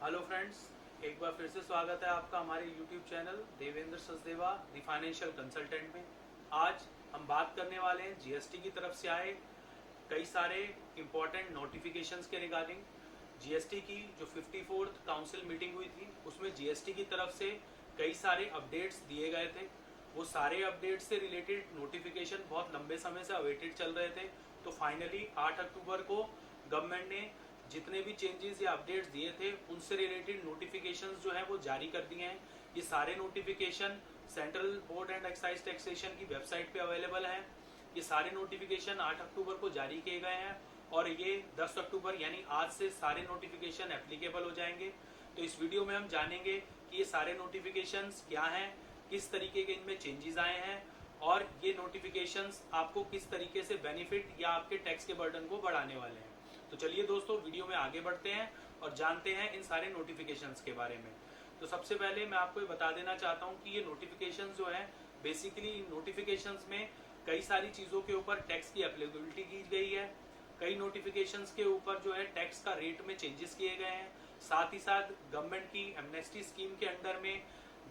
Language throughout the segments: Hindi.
हेलो फ्रेंड्स, एक बार फिर से स्वागत है आपका हमारे YouTube channel Devendra Sachdeva the financial consultant में। आज हम बात करने वाले हैं जीएसटी की तरफ से आए कई सारे इम्पोर्टेंट नोटिफिकेशंस के रिगार्डिंग। जीएसटी की जो 54th काउंसिल मीटिंग हुई थी उसमें जीएसटी की तरफ से कई सारे अपडेट्स दिए गए थे। वो सारे अपडेट्स से रिलेटेड नोटिफिकेशन बहुत लंबे समय से अवेटेड चल रहे थे। तो फाइनली 8 अक्टूबर को गवर्नमेंट ने जितने भी चेंजेस या अपडेट्स दिए थे उनसे रिलेटेड नोटिफिकेशंस जो है वो जारी कर दिए हैं। ये सारे notification central board and excise taxation की वेबसाइट पे अवेलेबल हैं। ये सारे नोटिफिकेशन 8 अक्टूबर को जारी किए गए हैं और ये 10 अक्टूबर यानी आज से सारे नोटिफिकेशन एप्लीकेबल हो जाएंगे। तो इस वीडियो में हम जानेंगे कि ये सारे नोटिफिकेशंस क्या हैं, किस तरीके के इनमें चेंजेस आए हैं और ये नोटिफिकेशंस आपको किस तरीके से बेनिफिट या आपके टैक्स के बर्डन को बढ़ाने वाले हैं। तो चलिए दोस्तों, वीडियो में आगे बढ़ते हैं और जानते हैं इन सारे नोटिफिकेशंस के बारे में। तो सबसे पहले मैं आपको ये बता देना चाहता हूँ कि ये नोटिफिकेशंस जो है बेसिकली इन नोटिफिकेशंस में कई सारी चीज़ों के ऊपर टैक्स की एप्लीकेबिलिटी की गई है। कई नोटिफिकेशंस के ऊपर जो है टैक्स का रेट में चेंजेस किए गए हैं। साथ ही साथ गवर्नमेंट की एमनेस्टी स्कीम के अंडर में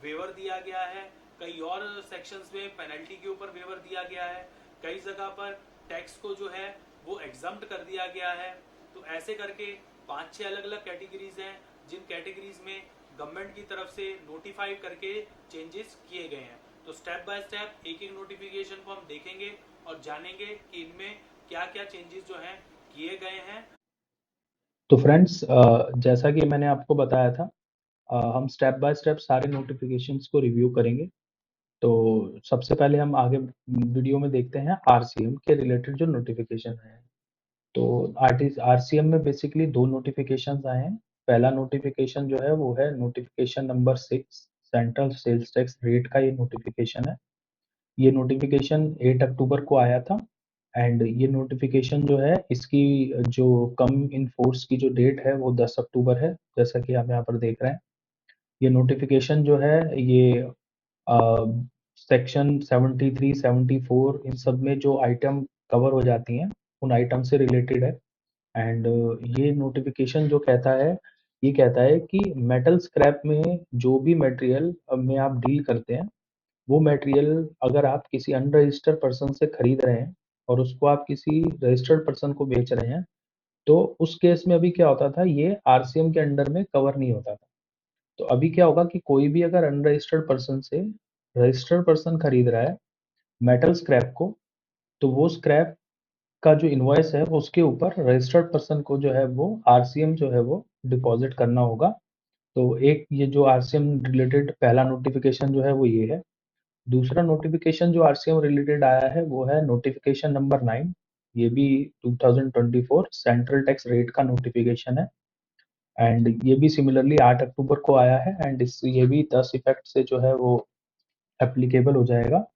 वेवर दिया गया है। कई और सेक्शंस में पेनल्टी के ऊपर वेवर दिया गया है। कई जगह पर टैक्स को जो है वो एग्जम्प्ट कर दिया गया है। तो ऐसे करके 5-6 अलग अलग कैटेगरीज हैं जिन कैटेगरीज में गवर्नमेंट की तरफ से नोटिफाई करके चेंजेस किए गए हैं। तो स्टेप बाय स्टेप एक एक नोटिफिकेशन को हम देखेंगे और जानेंगे कि इनमें क्या क्या चेंजेस जो हैं किए गए हैं। तो फ्रेंड्स, जैसा कि मैंने आपको बताया था, हम स्टेप बाय स्टेप सारे नोटिफिकेशंस को रिव्यू करेंगे। तो सबसे पहले हम आगे वीडियो में देखते हैं आरसीएम के रिलेटेड जो नोटिफिकेशन है। तो आरसीएम में बेसिकली दो नोटिफिकेशंस आए हैं। पहला नोटिफिकेशन जो है वो है notification number 6, central sales tax rate का ये नोटिफिकेशन है। ये नोटिफिकेशन 8 अक्टूबर को आया था एंड ये नोटिफिकेशन जो है इसकी जो कम इन फोर्स की जो डेट है वो 10 अक्टूबर है, जैसा कि आप यहाँ पर देख रहे हैं। ये नोटिफिकेशन जो है ये सेक्शन 73, 74 इन सब में जो आइटम कवर हो जाती हैं उन आइटम से रिलेटेड है। एंड ये नोटिफिकेशन जो कहता है, ये कहता है कि मेटल स्क्रैप में जो भी मटेरियल में आप डील करते हैं, वो मटेरियल अगर आप किसी अनरजिस्टर्ड पर्सन से खरीद रहे हैं और उसको आप किसी रजिस्टर्ड पर्सन को बेच रहे हैं, तो उस केस में अभी क्या होता था, ये आरसीएम के अंडर में कवर नहीं होता था। तो अभी क्या होगा कि कोई भी अगर अनरजिस्टर्ड पर्सन से रजिस्टर्ड पर्सन खरीद रहा है मेटल स्क्रैप को, तो वो स्क्रैप का जो इनवॉइस है उसके ऊपर रजिस्टर्ड पर्सन को जो है वो आरसीएम जो है वो डिपॉजिट करना होगा। तो एक ये जो आरसीएम रिलेटेड पहला नोटिफिकेशन जो है वो ये है। दूसरा नोटिफिकेशन जो आरसीएम रिलेटेड आया है वो है नोटिफिकेशन नंबर 9। ये भी 2024 सेंट्रल टैक्स रेट का नोटिफिकेशन है एंड ये भी सिमिलरली 8 अक्टूबर को आया है एंड इस ये भी 10 इफेक्ट से जो है वो एप्लीकेबल हो जाएगा।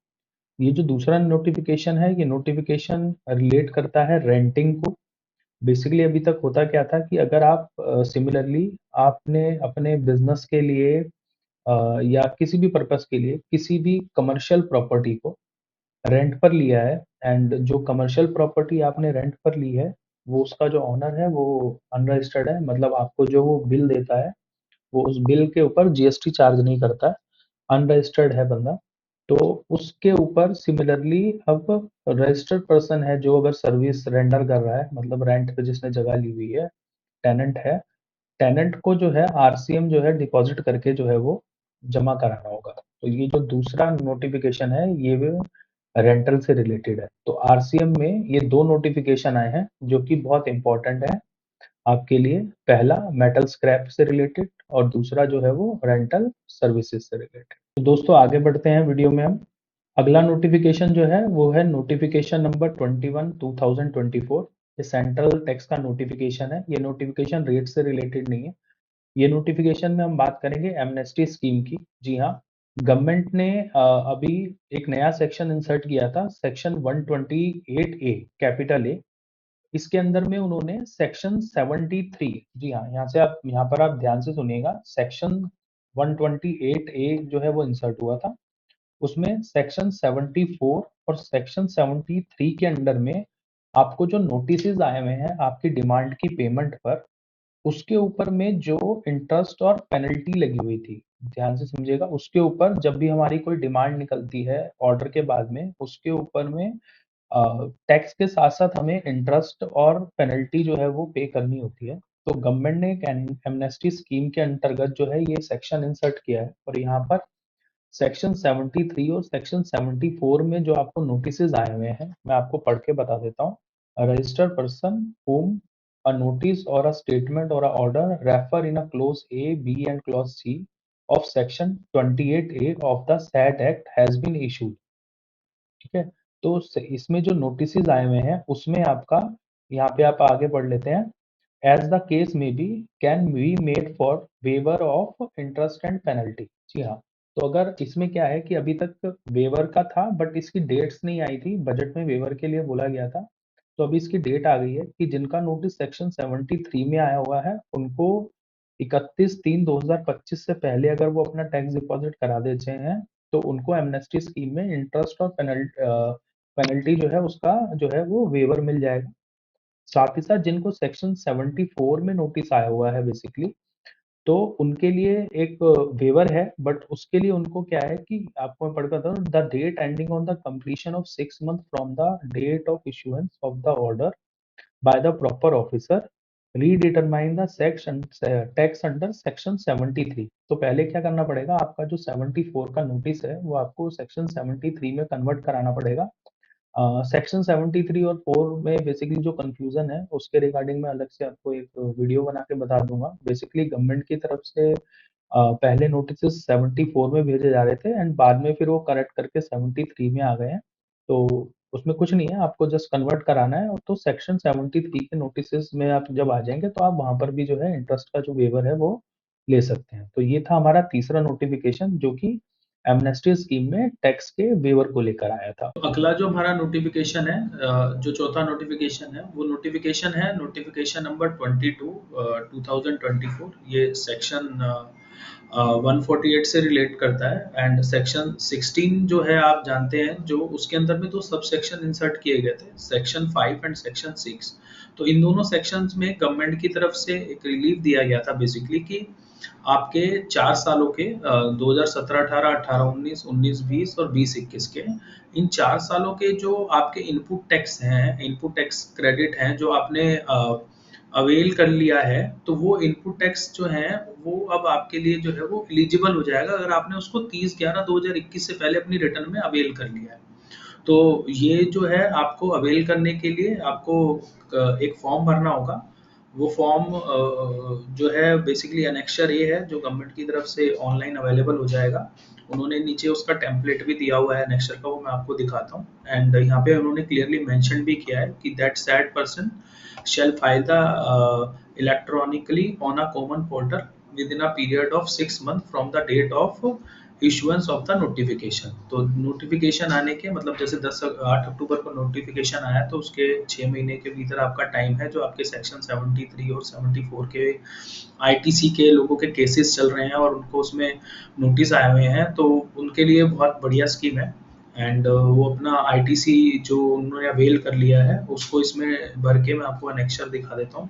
ये जो दूसरा नोटिफिकेशन है, ये नोटिफिकेशन रिलेट करता है रेंटिंग को। बेसिकली अभी तक होता क्या था कि अगर आप सिमिलरली आपने अपने बिजनेस के लिए या किसी भी पर्पस के लिए किसी भी कमर्शियल प्रॉपर्टी को रेंट पर लिया है एंड जो कमर्शियल प्रॉपर्टी आपने रेंट पर ली है, वो उसका जो ओनर है वो अनरजिस्टर्ड है, मतलब आपको जो वो बिल देता है वो उस बिल के ऊपर जीएसटी चार्ज नहीं करता है, अनरजिस्टर्ड है बंदा। तो उसके ऊपर सिमिलरली अब रजिस्टर्ड पर्सन है जो अगर सर्विस रेंडर कर रहा है, मतलब रेंट पे जिसने जगह ली हुई है, टेनेंट है, टेनेंट को जो है आरसीएम जो है डिपॉजिट करके जो है वो जमा कराना होगा। तो ये जो दूसरा नोटिफिकेशन है ये रेंटल से रिलेटेड है। तो आरसीएम में ये दो नोटिफिकेशन आए हैं जो कि बहुत इंपॉर्टेंट है आपके लिए। पहला मेटल स्क्रैप से रिलेटेड और दूसरा जो है वो रेंटल सर्विसेज से रिलेटेड। तो दोस्तों आगे बढ़ते हैं वीडियो में हम। अगला नोटिफिकेशन जो है वो है नोटिफिकेशन नंबर 21 2024। ये सेंट्रल टैक्स का नोटिफिकेशन है। ये नोटिफिकेशन रेट से रिलेटेड नहीं है। ये नोटिफिकेशन में हम बात करेंगे एमनेस्टी स्कीम की। जी हाँ, गवर्नमेंट ने अभी एक नया सेक्शन इंसर्ट किया था, सेक्शन 128A कैपिटल ए। इसके अंदर में उन्होंने सेक्शन 73, जी हाँ, यहाँ पर आप ध्यान से सुनिएगा, सेक्शन 128A जो है वो इंसर्ट हुआ था। उसमें सेक्शन 74 और सेक्शन 73 के अंडर में आपको जो नोटिसेज आए हुए हैं आपकी डिमांड की पेमेंट पर, उसके ऊपर में जो इंटरेस्ट और पेनल्टी लगी हुई थी, ध्यान से समझिएगा, उसके ऊपर जब भी हमारी कोई डिमांड निकलती है ऑर्डर के बाद में, उसके ऊपर में टैक्स के साथ-साथ हमें इंटरेस्ट और पेनल्टी जो है वो पे करनी होती है। तो गवर्नमेंट ने एक एमनेस्टी स्कीम के अंतर्गत जो है ये सेक्शन इंसर्ट किया है और यहाँ पर सेक्शन 73 और सेक्शन 74 में जो आपको नोटिसेस आए हुए हैं, मैं आपको पढ़ के बता देता हूँ। Registered person whom a notice or a statement or a order refer in a clause A, B and clause C of section 28A of the SAT Act has been issued। ठीक है, तो इसमें जो नोटिसेस आए हुए हैं उसमें आपका, यहाँ पे आप आगे पढ़ लेते हैं, एज द केस में be can be made for waiver of interest and penalty. जी हाँ, तो अगर इसमें क्या है कि अभी तक वेवर का था बट इसकी डेट्स नहीं आई थी, बजट में वेवर के लिए बोला गया था, तो अभी इसकी डेट आ गई है कि जिनका नोटिस सेक्शन 73 में आया हुआ है उनको 31/3/2025 से पहले अगर वो अपना टैक्स डिपॉजिट करा देते हैं तो उनको एमनेस्टी स्कीम में इंटरेस्ट और पेनल्टी जो है उसका जो है वो वेवर मिल जाएगा। साथ ही साथ जिनको सेक्शन 74 में नोटिस आया हुआ है बेसिकली, तो उनके लिए एक वेवर है, बट उसके लिए उनको क्या है कि आपको मैं पढ़ के बताऊँ, the date ending on the completion of 6 month from the date of issuance of the order by the proper officer redetermine the section tax under section 73। तो पहले क्या करना पड़ेगा, आपका जो 74 का नोटिस है वो आपको सेक्शन 73 में कन्वर्ट कराना पड़ेगा। सेक्शन 73 और 4 में बेसिकली जो कंफ्यूजन है उसके रिगार्डिंग मैं अलग से आपको एक वीडियो बना के बता दूंगा। बेसिकली गवर्नमेंट की तरफ से पहले नोटिस 74 में भेजे जा रहे थे एंड बाद में फिर वो करेक्ट करके 73 में आ गए हैं। तो उसमें कुछ नहीं है, आपको जस्ट कन्वर्ट कराना है, और तो सेक्शन 73 के नोटिस में आप जब आ जाएंगे तो आप वहां पर भी जो है इंटरेस्ट का जो वेवर है वो ले सकते हैं। तो ये था हमारा तीसरा नोटिफिकेशन जो कि एमनेस्टी स्कीम में टैक्स के वेवर को लेकर आया था। अगला जो हमारा नोटिफिकेशन है, जो चौथा नोटिफिकेशन है, वो नोटिफिकेशन है नोटिफिकेशन नंबर 22 2024। ये सेक्शन 148 से रिलेट करता है एंड सेक्शन 16 जो है आप जानते हैं, जो उसके अंदर में दो सब सेक्शन इंसर्ट किए गए थे, सेक्शन 5 एंड सेक्शन 6। तो इन दोनों सेक्शंस में गवर्नमेंट की तरफ से एक रिलीफ दिया गया था बेसिकली कि आपके 4 सालों के 2017, 18, 18, 19, 19, 20 और 20, 21 के इन 4 सालों के जो आपके इनपुट टैक्स हैं, इनपुट टैक्स क्रेडिट हैं जो आपने अवेल कर लिया है, तो वो इनपुट टैक्स जो है वो अब आपके लिए जो है वो एलिजिबल हो जाएगा अगर आपने उसको 30/11/2021 से पहले अपनी रिटर्न में अवेल कर लिया है। तो ये जो है आपको अवेल करने के लिए आपको एक फॉर्म भरना होगा। वो फॉर्म जो है बेसिकली एनेक्चर ए है जो गवर्नमेंट की तरफ से ऑनलाइन अवेलेबल हो जाएगा। उन्होंने नीचे उसका टेम्पलेट भी दिया हुआ है एनेक्चर का, वो मैं आपको दिखाता हूँ। एंड यहाँ पे उन्होंने क्लियरली मेंशन भी किया है कि that sad person shall file the electronically on a common portal within a period of 6 months from the date of issuance of the notification। तो नोटिफिकेशन आने के मतलब जैसे 8 अक्टूबर को नोटिफिकेशन आया तो उसके 6 महीने के भीतर आपका टाइम है, जो आपके सेक्शन 73 और 74 के आईटीसी के लोगों के केसेस चल रहे हैं और उनको उसमें नोटिस आए हुए हैं, तो उनके लिए बहुत बढ़िया स्कीम है। एंड वो अपना आईटीसी जो उन्होंने अवेल कर लिया है उसको इसमें भर के मैं आपको एनेक्चर दिखा देता हूँ।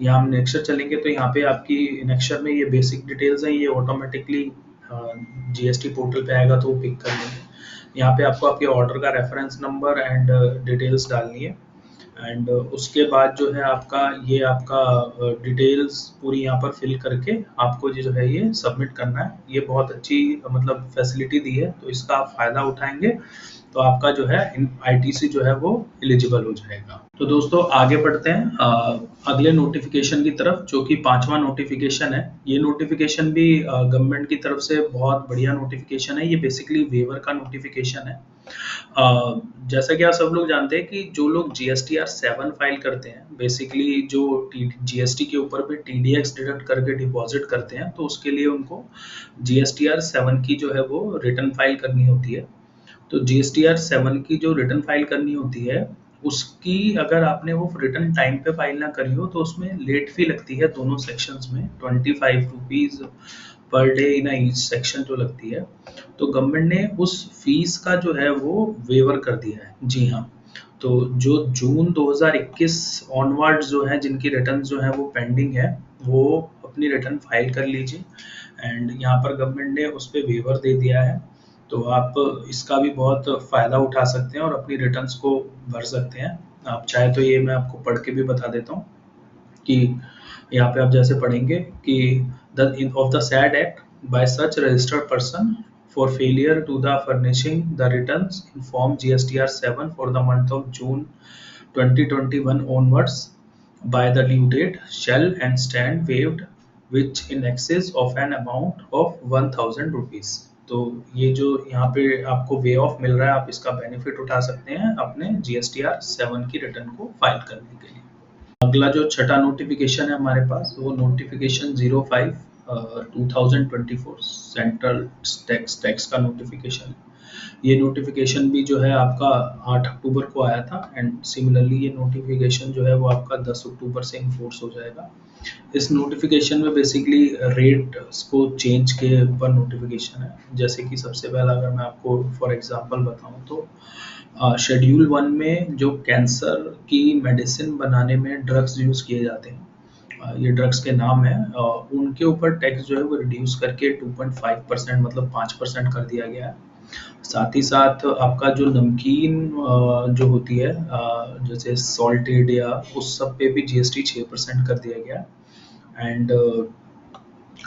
यहाँ हम एनेक्चर चलेंगे तो यहाँ पे आपकी एनेक्चर में ये बेसिक डिटेल्स हैं, ये ऑटोमेटिकली जीएसटी पोर्टल पे आएगा तो वो पिक कर लेंगे। यहाँ पे आपको आपके ऑर्डर का रेफरेंस नंबर एंड डिटेल्स डालनी है एंड उसके बाद जो है आपका ये आपका डिटेल्स पूरी यहाँ पर फिल करके आपको जो है ये सबमिट करना है। ये बहुत अच्छी मतलब फैसिलिटी दी है, तो इसका आप फायदा उठाएंगे तो आपका जो है आईटीसी जो है वो एलिजिबल हो जाएगा। तो दोस्तों आगे बढ़ते हैं अगले नोटिफिकेशन की तरफ, जो कि 5वां नोटिफिकेशन है। ये नोटिफिकेशन भी गवर्नमेंट की तरफ से बहुत बढ़िया नोटिफिकेशन है। ये बेसिकली वेवर का नोटिफिकेशन है। जैसा कि आप सब लोग जानते हैं कि जो लोग GSTR 7 फाइल करते हैं, बेसिकली जो GST के ऊपर भी TDX डिडक्ट करके डिपॉजिट करते हैं, तो उसके लिए उनको GSTR 7 की जो है वो रिटर्न फाइल करनी होती है। तो GSTR 7 की जो रिटर्न फाइल करनी होती है उसकी अगर आपने वो रिटर्न टाइम पे फाइल ना करी हो तो उसमें लेट फी लगती है दोनों सेक्शंस में, 25 rupees per day in each section जो लगती है। तो गवर्नमेंट ने उस फीस का जो है वो वेवर कर दिया है। जी हाँ, तो जो जून 2021 ऑनवर्ड्स जो है जिनकी रिटर्न जो है वो पेंडिंग है, वो अपनी रिटर्न फाइल कर लीजिए। एंड यहाँ पर गवर्नमेंट ने उस पे वेवर दे दिया है, तो आप इसका भी बहुत फ़ायदा उठा सकते हैं और अपनी रिटर्न्स को भर सकते हैं। आप चाहे तो ये मैं आपको पढ़ के भी बता देता हूँ कि यहाँ पे आप जैसे पढ़ेंगे कि the of the said act by such registered person for failure to the furnishing the returns in form GSTR 7 for the month of June 2021 onwards by the due date shall and stand waived which in excess of an amount of 1000 rupees। तो ये जो यहाँ पे आपको वे ऑफ मिल रहा है, आप इसका बेनिफिट उठा सकते हैं अपने GSTR 7 की रिटर्न को फाइल करने के लिए। अगला जो छठा नोटिफिकेशन है हमारे पास, वो नोटिफिकेशन 05 2024 सेंट्रल टैक्स का नोटिफिकेशन है। ये नोटिफिकेशन भी जो है आपका 8 अक्टूबर को आया था, एंड सिमिलरली ये नोटिफिकेशन जो है वो आपका 10 अक्टूबर से इन्फोर्स हो जाएगा। इस नोटिफिकेशन में बेसिकली रेट को चेंज के ऊपर नोटिफिकेशन है। जैसे कि सबसे पहला अगर मैं आपको फॉर एग्जांपल बताऊं तो शेड्यूल 1 में जो कैंसर की मेडिसिन बनाने में ड्रग्स यूज़ किए जाते हैं, ये ड्रग्स के नाम है, उनके ऊपर टैक्स जो है वो रिड्यूस करके 2.5% मतलब 5% कर दिया गया है। साथ ही साथ आपका जो नमकीन जो होती है जैसे सॉल्टेड या उस सब पे भी GST 6% कर दिया गया। एंड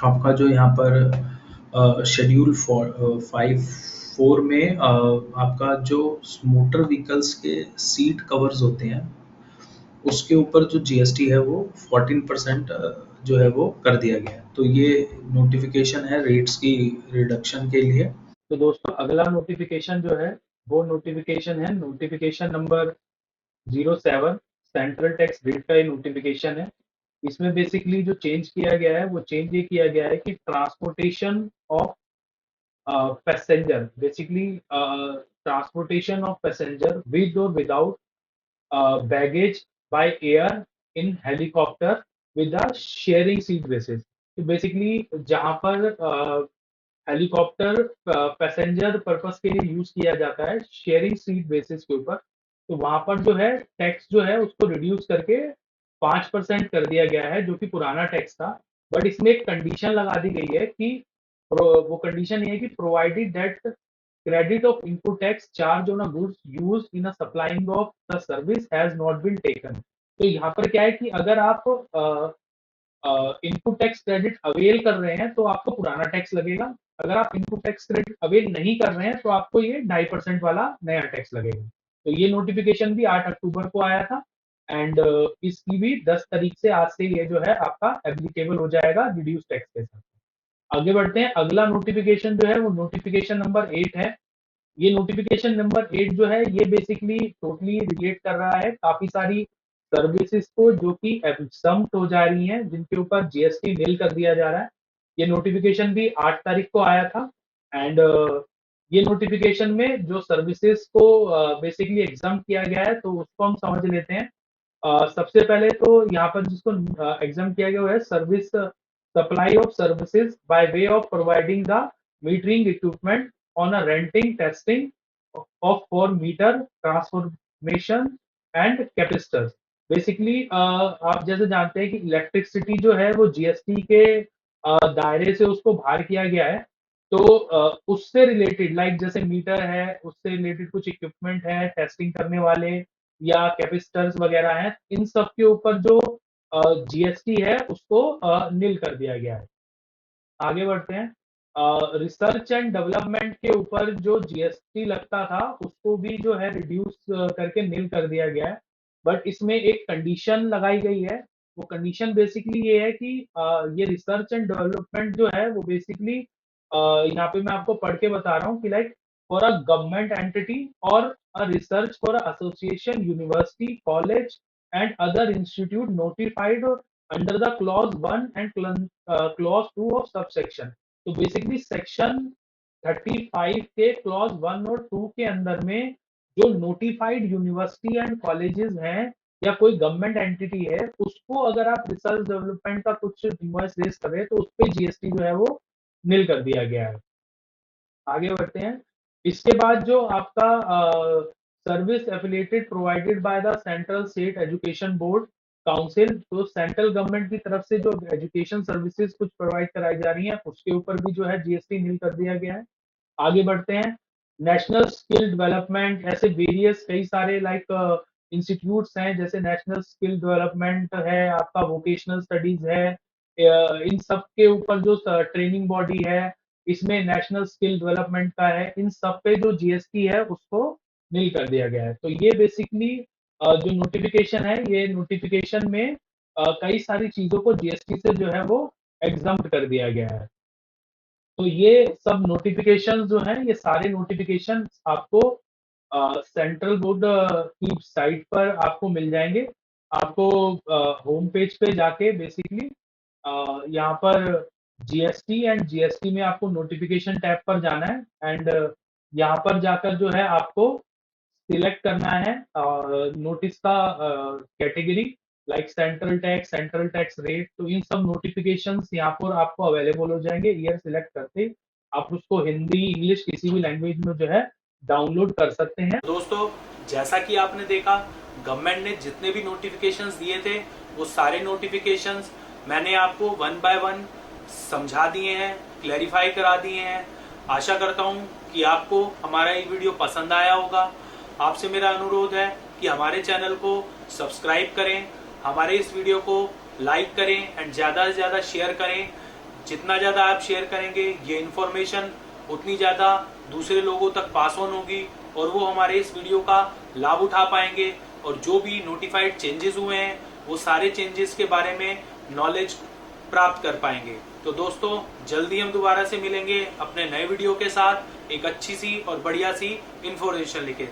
आपका जो यहाँ पर शेड्यूल 5 में आपका जो मोटर व्हीकल्स के सीट कवर्स होते हैं उसके ऊपर जो GST है वो 14% जो है वो कर दिया गया है। तो ये नोटिफिकेशन है रेट्स की रिडक्शन के लिए। तो दोस्तों अगला नोटिफिकेशन जो है वो नोटिफिकेशन है notification number 07 central tax rate का ये नोटिफिकेशन है। इसमें बेसिकली जो चेंज किया गया है वो चेंज ये किया गया है कि transportation of passenger, basically transportation of passenger with और without baggage by air in helicopter with a sharing seat basis। तो बेसिकली जहां पर हेलीकॉप्टर पैसेंजर पर्पस के लिए यूज किया जाता है शेयरिंग सीट बेसिस के ऊपर, तो वहां पर जो है टैक्स जो है उसको रिड्यूस करके 5% कर दिया गया है, जो कि पुराना टैक्स था। बट इसमें एक कंडीशन लगा दी गई है कि वो कंडीशन ये है कि provided that credit of input tax charge on a goods used in a supplying of the service has not been taken। तो यहाँ पर क्या है कि अगर आप इनपुट टैक्स क्रेडिट अवेल कर रहे हैं तो आपको पुराना टैक्स लगेगा। अगर आप इनपुट टैक्स क्रेडिट अवेल नहीं कर रहे हैं तो आपको ये 2.5% वाला नया टैक्स लगेगा। तो ये नोटिफिकेशन भी 8 अक्टूबर को आया था, एंड इसकी भी 10 तारीख से आज से ये जो है आपका एप्लीकेबल हो जाएगा रिड्यूस टैक्स के साथ। आगे बढ़ते हैं। अगला नोटिफिकेशन जो है वो नोटिफिकेशन नंबर 8 है। ये नोटिफिकेशन नंबर 8 जो है ये बेसिकली टोटली रिलेट कर रहा है काफी सारी सर्विसेज को जो कि एब्सम्प्ट हो जा रही हैं, जिनके ऊपर GST नील कर दिया जा रहा है। ये नोटिफिकेशन भी 8 तारीख को आया था, एंड ये नोटिफिकेशन में जो सर्विसेज को बेसिकली एग्जाम किया गया है तो उसको हम समझ लेते हैं। सबसे पहले तो यहाँ पर जिसको एग्जाम किया गया है service supply of services by way of providing the metering equipment on a renting testing of for meter transformation and capacitors। Basically आप जैसे जानते हैं कि इलेक्ट्रिसिटी जो है वो GST के दायरे से उसको बाहर किया गया है। तो उससे रिलेटेड लाइक जैसे मीटर है उससे रिलेटेड कुछ इक्विपमेंट है टेस्टिंग करने वाले या कैपेसिटर्स वगैरह हैं, इन सब के ऊपर जो GST है उसको नील कर दिया गया है। आगे बढ़ते हैं। रिसर्च एंड डेवलपमेंट के ऊपर जो GST लगता था उसको भी जो है रिड्यूस करके नील कर दिया गया है। बट इसमें एक कंडीशन लगाई गई है। वो कंडीशन बेसिकली ये है कि ये रिसर्च एंड डेवलपमेंट जो है वो बेसिकली यहाँ पे मैं आपको पढ़ के बता रहा हूँ कि like for a government entity और a research for association university college and other institute notified under the clause 1 and clause 2 of subsection. तो बेसिकली सेक्शन 35 के क्लॉज 1 और 2 के अंदर में जो नोटिफाइड यूनिवर्सिटी एंड कॉलेजेस हैं या कोई गवर्नमेंट एंटिटी है उसको अगर आप रिसर्च डेवलपमेंट का कुछ इनवॉइस रेज करें तो उस पर GST जो है वो नील कर दिया गया है। आगे बढ़ते हैं। इसके बाद जो आपका service affiliated provided by the central state education board council. तो सेंट्रल गवर्नमेंट की तरफ से जो एजुकेशन सर्विसेज कुछ प्रोवाइड कराई जा रही हैं उसके ऊपर भी जो है जीएसटी नील कर दिया गया है। आगे बढ़ते हैं। नेशनल स्किल डेवलपमेंट, ऐसे वेरियस कई सारे इंस्टीट्यूट्स हैं, जैसे नेशनल स्किल डेवलपमेंट है, आपका वोकेशनल स्टडीज है, इन सब के ऊपर जो ट्रेनिंग बॉडी है, इसमें नेशनल स्किल डेवलपमेंट का है, इन सब पे जो जीएसटी है उसको नील कर दिया गया है। तो ये बेसिकली जो नोटिफिकेशन है, ये नोटिफिकेशन में कई सारी चीजों को जीएसटी से जो है वो एग्जम्प्ट कर दिया गया है। तो ये सब नोटिफिकेशन जो हैं, ये सारे नोटिफिकेशन आपको सेंट्रल बोर्ड की साइट पर आपको मिल जाएंगे। आपको होम पेज पे जाके बेसिकली यहाँ पर जीएसटी एंड जीएसटी में आपको नोटिफिकेशन टैब पर जाना है एंड यहाँ पर जाकर जो है आपको सिलेक्ट करना है नोटिस का category, like central tax rate. तो इन सब नोटिफिकेशंस यहाँ पर आपको अवेलेबल हो जाएंगे। ईयर सिलेक्ट करते आप उसको हिंदी इंग्लिश किसी भी लैंग्वेज में जो है डाउनलोड कर सकते हैं। दोस्तों, जैसा कि आपने देखा, गवर्नमेंट ने जितने भी नोटिफिकेशंस दिए थे वो सारे नोटिफिकेशंस मैंने आपको वन बाय वन समझा दिए हैं, क्लैरिफाई करा दिए हैं। आशा करता हूं कि आपको हमारा ये वीडियो पसंद आया होगा। आपसे मेरा अनुरोध है कि हमारे चैनल को सब्सक्राइब करें, हमारे इस वीडियो को लाइक करें एंड ज़्यादा से ज़्यादा शेयर करें। जितना ज़्यादा आप शेयर करेंगे, ये इन्फॉर्मेशन उतनी ज़्यादा दूसरे लोगों तक पास ऑन होगी और वो हमारे इस वीडियो का लाभ उठा पाएंगे और जो भी नोटिफाइड चेंजेस हुए हैं वो सारे चेंजेस के बारे में नॉलेज प्राप्त कर पाएंगे। तो दोस्तों, जल्दी हम दोबारा से मिलेंगे अपने नए वीडियो के साथ, एक अच्छी सी और बढ़िया सी इन्फॉर्मेशन लेके।